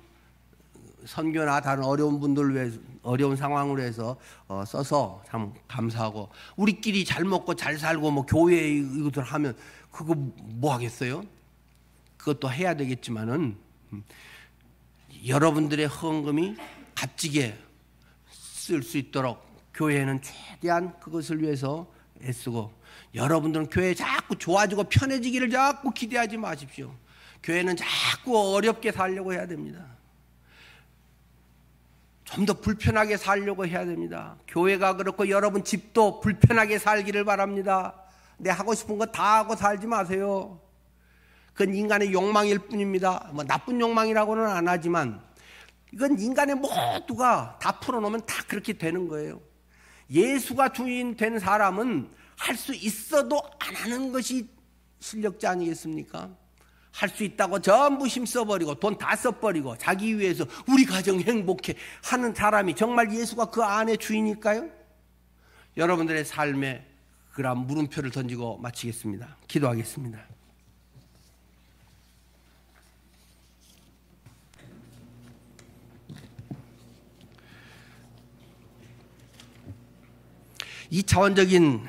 선교나 다른 어려운 분들 위해서, 어려운 상황으로 해서 써서 참 감사하고, 우리끼리 잘 먹고 잘 살고 뭐 교회 이것들 하면 그거 뭐 하겠어요? 그것도 해야 되겠지만은 여러분들의 헌금이 값지게 쓸 수 있도록 교회는 최대한 그것을 위해서 애쓰고, 여러분들은 교회 자꾸 좋아지고 편해지기를 자꾸 기대하지 마십시오. 교회는 자꾸 어렵게 살려고 해야 됩니다. 좀 더 불편하게 살려고 해야 됩니다. 교회가 그렇고 여러분 집도 불편하게 살기를 바랍니다. 내 하고 싶은 거 다 하고 살지 마세요. 그건 인간의 욕망일 뿐입니다. 뭐 나쁜 욕망이라고는 안 하지만 이건 인간의 모두가 다 풀어놓으면 다 그렇게 되는 거예요. 예수가 주인 된 사람은 할 수 있어도 안 하는 것이 실력자 아니겠습니까? 할 수 있다고 전부 힘써버리고 돈 다 써버리고 자기 위해서 우리 가정 행복해 하는 사람이 정말 예수가 그 안에 주인일까요? 여러분들의 삶에 그런 물음표를 던지고 마치겠습니다. 기도하겠습니다. 이차원적인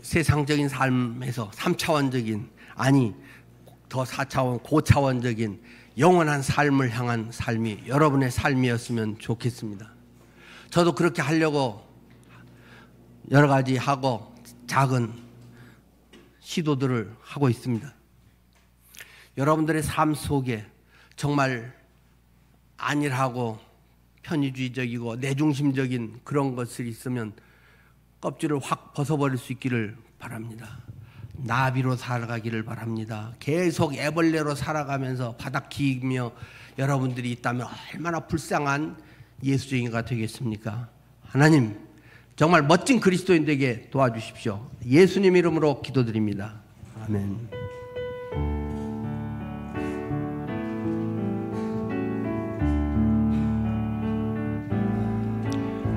세상적인 삶에서 3차원적인, 아니 더 4차원, 고차원적인 영원한 삶을 향한 삶이 여러분의 삶이었으면 좋겠습니다. 저도 그렇게 하려고 여러 가지 하고 작은 시도들을 하고 있습니다. 여러분들의 삶 속에 정말 안일하고 편의주의적이고 내중심적인 그런 것이 있으면 껍질을 확 벗어버릴 수 있기를 바랍니다. 나비로 살아가기를 바랍니다. 계속 애벌레로 살아가면서 바닥 기이며 여러분들이 있다면 얼마나 불쌍한 예수쟁이가 되겠습니까? 하나님, 정말 멋진 그리스도인 되게 도와주십시오. 예수님 이름으로 기도드립니다. 아멘.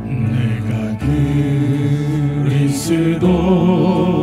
내가 그리스도